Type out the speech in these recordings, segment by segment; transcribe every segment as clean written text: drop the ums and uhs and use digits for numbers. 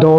2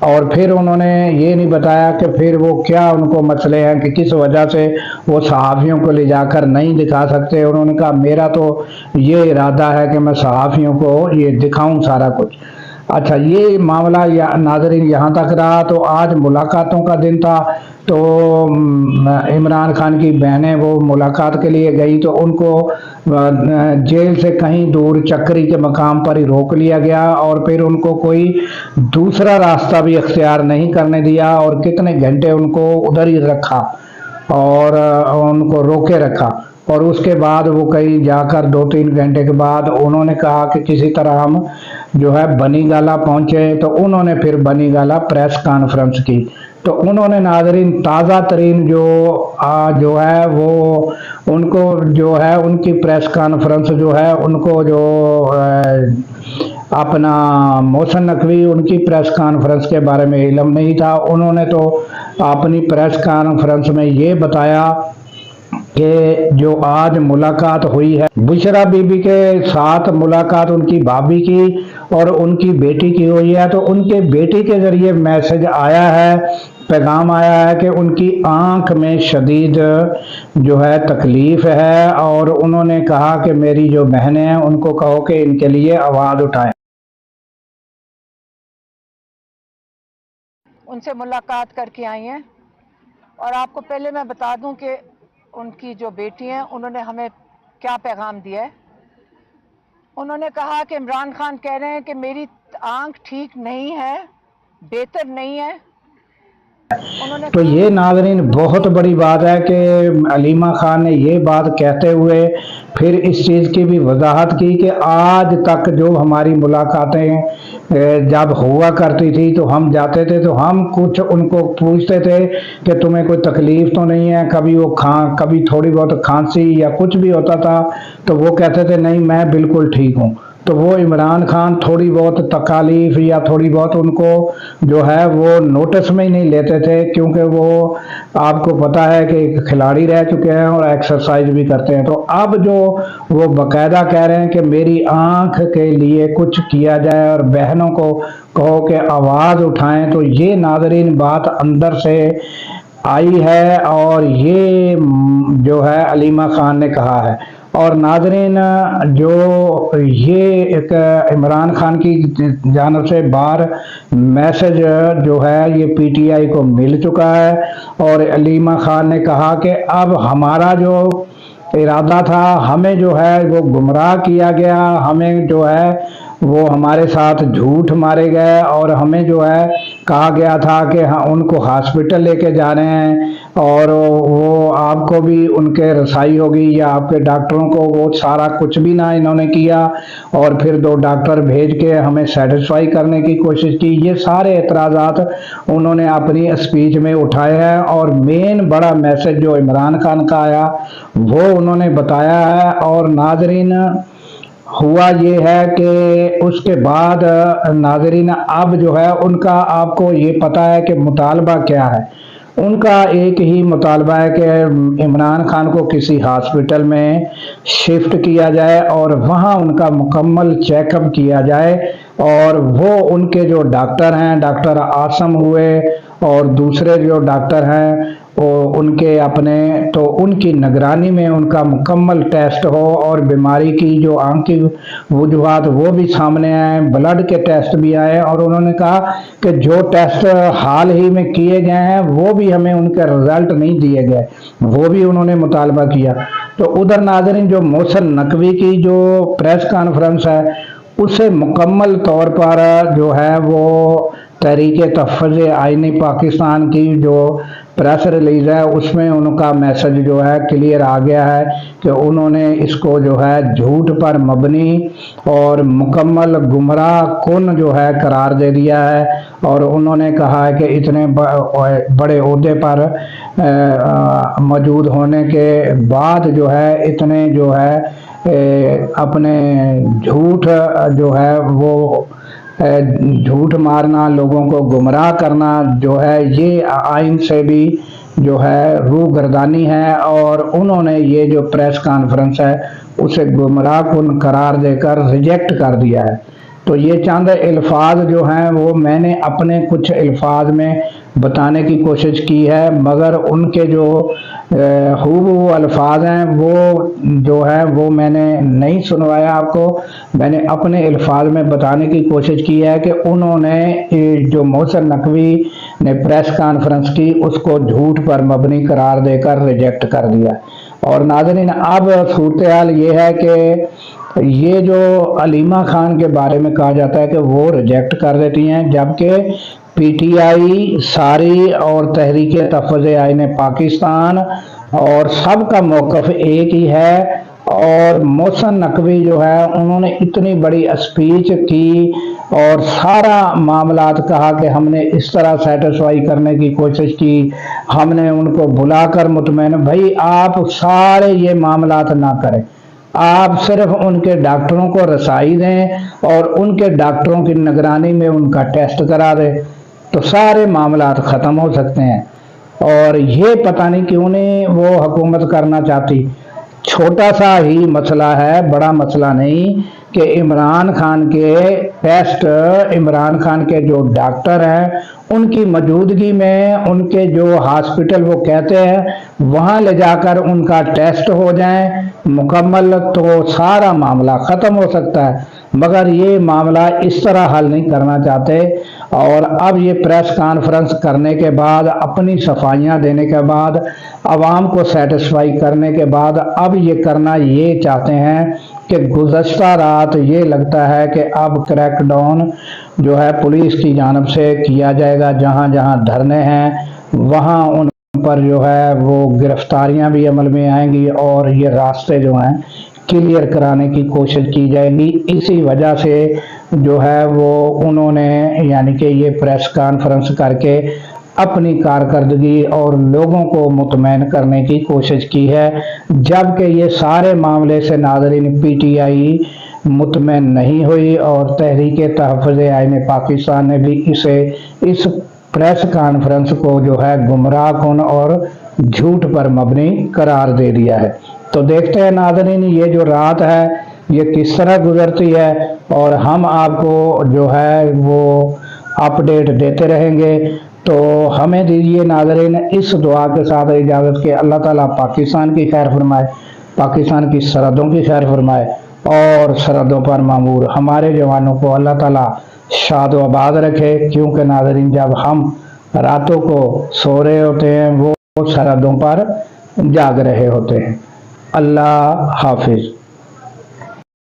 اور پھر انہوں نے یہ نہیں بتایا کہ پھر وہ کیا ان کو مسئلے ہیں کہ کس وجہ سے وہ صحافیوں کو لے جا کر نہیں دکھا سکتے. انہوں نے کہا میرا تو یہ ارادہ ہے کہ میں صحافیوں کو یہ دکھاؤں سارا کچھ. اچھا یہ معاملہ ناظرین یہاں تک رہا. تو آج ملاقاتوں کا دن تھا. تو عمران خان کی بہنیں وہ ملاقات کے لیے گئی تو ان کو جیل سے کہیں دور چکری کے مقام پر ہی روک لیا گیا اور پھر ان کو کوئی دوسرا راستہ بھی اختیار نہیں کرنے دیا اور کتنے گھنٹے ان کو ادھر ہی رکھا اور ان کو روکے رکھا. اور اس کے بعد وہ کہیں جا کر 2-3 گھنٹے کے بعد انہوں نے کہا کہ کسی طرح ہم جو ہے بنی گالہ پہنچے. تو انہوں نے پھر بنی گالہ پریس کانفرنس کی. تو انہوں نے ناظرین تازہ ترین جو ہے وہ ان کو جو ہے ان کی پریس کانفرنس جو ہے ان کو جو اپنا محسن نقوی ان کی پریس کانفرنس کے بارے میں علم نہیں تھا. انہوں نے تو اپنی پریس کانفرنس میں یہ بتایا کہ جو آج ملاقات ہوئی ہے بشرا بی بی کے ساتھ ملاقات ان کی بھابھی کی اور ان کی بیٹی کی ہوئی ہے. تو ان کے بیٹی کے ذریعے میسج آیا ہے, پیغام آیا ہے کہ ان کی آنکھ میں شدید جو ہے تکلیف ہے اور انہوں نے کہا کہ میری جو بہنیں ہیں ان کو کہو کہ ان کے لیے آواز اٹھائیں. ان سے ملاقات کر کے آئی ہیں اور آپ کو پہلے میں بتا دوں کہ ان کی جو بیٹی ہیں انہوں نے ہمیں کیا پیغام دیا ہے. انہوں نے کہا کہ عمران خان کہہ رہے ہیں کہ میری آنکھ ٹھیک نہیں ہے, بہتر نہیں ہے. تو یہ ناظرین بہت بڑی بات ہے کہ علیمہ خان نے یہ بات کہتے ہوئے پھر اس چیز کی بھی وضاحت کی کہ آج تک جو ہماری ملاقاتیں جب ہوا کرتی تھی تو ہم جاتے تھے تو ہم کچھ ان کو پوچھتے تھے کہ تمہیں کوئی تکلیف تو نہیں ہے. کبھی تھوڑی بہت کھانسی یا کچھ بھی ہوتا تھا تو وہ کہتے تھے نہیں میں بالکل ٹھیک ہوں. تو وہ عمران خان تھوڑی بہت تکالیف یا تھوڑی بہت ان کو جو ہے وہ نوٹس میں ہی نہیں لیتے تھے کیونکہ وہ آپ کو پتہ ہے کہ ایک کھلاڑی رہ چکے ہیں اور ایکسرسائز بھی کرتے ہیں. تو اب جو وہ باقاعدہ کہہ رہے ہیں کہ میری آنکھ کے لیے کچھ کیا جائے اور بہنوں کو کہو کہ آواز اٹھائیں. تو یہ ناظرین بات اندر سے آئی ہے اور یہ جو ہے علیمہ خان نے کہا ہے. اور ناظرین جو یہ ایک عمران خان کی جانب سے بار میسج جو ہے یہ پی ٹی آئی کو مل چکا ہے اور علیمہ خان نے کہا کہ اب ہمارا جو ارادہ تھا ہمیں جو ہے وہ گمراہ کیا گیا, ہمیں جو ہے وہ ہمارے ساتھ جھوٹ مارے گئے اور ہمیں جو ہے کہا گیا تھا کہ ان کو ہاسپٹل لے کے جا رہے ہیں اور وہ آپ کو بھی ان کے رسائی ہوگی یا آپ کے ڈاکٹروں کو. وہ سارا کچھ بھی نہ انہوں نے کیا اور پھر 2 ڈاکٹر بھیج کے ہمیں سیٹسفائی کرنے کی کوشش کی. یہ سارے اعتراضات انہوں نے اپنی اسپیچ میں اٹھائے ہیں اور مین بڑا میسج جو عمران خان کا آیا وہ انہوں نے بتایا ہے. اور ناظرین ہوا یہ ہے کہ اس کے بعد ناظرین اب جو ہے ان کا آپ کو یہ پتہ ہے کہ مطالبہ کیا ہے. ان کا ایک ہی مطالبہ ہے کہ عمران خان کو کسی ہاسپٹل میں شفٹ کیا جائے اور وہاں ان کا مکمل چیک اپ کیا جائے اور وہ ان کے جو ڈاکٹر ہیں ڈاکٹر عاصم ہوئے اور دوسرے جو ڈاکٹر ہیں وہ ان کے اپنے تو ان کی نگرانی میں ان کا مکمل ٹیسٹ ہو اور بیماری کی جو آنکھ کی وجوہات وہ بھی سامنے آئے, بلڈ کے ٹیسٹ بھی آئے. اور انہوں نے کہا کہ جو ٹیسٹ حال ہی میں کیے گئے ہیں وہ بھی ہمیں ان کے رزلٹ نہیں دیے گئے, وہ بھی انہوں نے مطالبہ کیا. تو ادھر ناظرین جو محسن نقوی کی جو پریس کانفرنس ہے اسے مکمل طور پر جو ہے وہ تحریک تحفظ آئینی پاکستان کی جو پریس ریلیز ہے اس میں ان کا میسج جو ہے کلیئر آ گیا ہے کہ انہوں نے اس کو جو ہے جھوٹ پر مبنی اور مکمل گمراہ کن جو ہے قرار دے دیا ہے. اور انہوں نے کہا ہے کہ اتنے بڑے عہدے پر موجود ہونے کے بعد جو ہے اتنے جو ہے اپنے جھوٹ جو ہے وہ جھوٹ مارنا, لوگوں کو گمراہ کرنا جو ہے یہ آئین سے بھی جو ہے روگردانی ہے. اور انہوں نے یہ جو پریس کانفرنس ہے اسے گمراہ کن قرار دے کر ریجیکٹ کر دیا ہے. تو یہ چند الفاظ جو ہیں وہ میں نے اپنے کچھ الفاظ میں بتانے کی کوشش کی ہے، مگر ان کے جو خوب الفاظ ہیں وہ جو ہے وہ میں نے نہیں سنوایا آپ کو۔ میں نے اپنے الفاظ میں بتانے کی کوشش کی ہے کہ انہوں نے جو محسن نقوی نے پریس کانفرنس کی اس کو جھوٹ پر مبنی قرار دے کر ریجیکٹ کر دیا۔ اور ناظرین اب صورتحال یہ ہے کہ یہ جو علیمہ خان کے بارے میں کہا جاتا ہے کہ وہ ریجیکٹ کر دیتی ہیں، جبکہ پی ٹی آئی ساری اور تحریک تحفظ آئین پاکستان اور سب کا موقف ایک ہی ہے۔ اور محسن نقوی جو ہے انہوں نے اتنی بڑی اسپیچ کی اور سارا معاملات کہا کہ ہم نے اس طرح سیٹسفائی کرنے کی کوشش کی، ہم نے ان کو بلا کر مطمئن۔ بھائی آپ سارے یہ معاملات نہ کریں، آپ صرف ان کے ڈاکٹروں کو رسائی دیں اور ان کے ڈاکٹروں کی نگرانی میں ان کا ٹیسٹ کرا دیں تو سارے معاملات ختم ہو سکتے ہیں۔ اور یہ پتہ نہیں کیوں نہیں وہ حکومت کرنا چاہتی۔ چھوٹا سا ہی مسئلہ ہے، بڑا مسئلہ نہیں، کہ عمران خان کے ٹیسٹ، عمران خان کے جو ڈاکٹر ہیں ان کی موجودگی میں ان کے جو ہاسپٹل وہ کہتے ہیں وہاں لے جا کر ان کا ٹیسٹ ہو جائیں مکمل تو سارا معاملہ ختم ہو سکتا ہے، مگر یہ معاملہ اس طرح حل نہیں کرنا چاہتے۔ اور اب یہ پریس کانفرنس کرنے کے بعد، اپنی صفائیاں دینے کے بعد، عوام کو سیٹسفائی کرنے کے بعد اب یہ کرنا یہ چاہتے ہیں کہ گزشتہ رات یہ لگتا ہے کہ اب کریک ڈاؤن جو ہے پولیس کی جانب سے کیا جائے گا، جہاں جہاں دھرنے ہیں وہاں ان پر جو ہے وہ گرفتاریاں بھی عمل میں آئیں گی اور یہ راستے جو ہیں کلیئر کرانے کی کوشش کی جائے گی۔ اسی وجہ سے جو ہے وہ انہوں نے یعنی کہ یہ پریس کانفرنس کر کے اپنی کارکردگی اور لوگوں کو مطمئن کرنے کی کوشش کی ہے، جبکہ یہ سارے معاملے سے ناظرین پی ٹی آئی مطمئن نہیں ہوئی اور تحریک تحفظ آئین پاکستان نے بھی اس پریس کانفرنس کو جو ہے گمراہ کن اور جھوٹ پر مبنی قرار دے دیا ہے۔ تو دیکھتے ہیں ناظرین یہ جو رات ہے یہ کس طرح گزرتی ہے اور ہم آپ کو جو ہے وہ اپڈیٹ دیتے رہیں گے۔ تو ہمیں دیجیے ناظرین اس دعا کے ساتھ اجازت کہ اللہ تعالیٰ پاکستان کی خیر فرمائے، پاکستان کی سرحدوں کی خیر فرمائے اور سرحدوں پر مامور ہمارے جوانوں کو اللہ تعالیٰ شاد و آباد رکھے، کیونکہ ناظرین جب ہم راتوں کو سو رہے ہوتے ہیں وہ سرحدوں پر جاگ رہے ہوتے ہیں۔ اللہ حافظ۔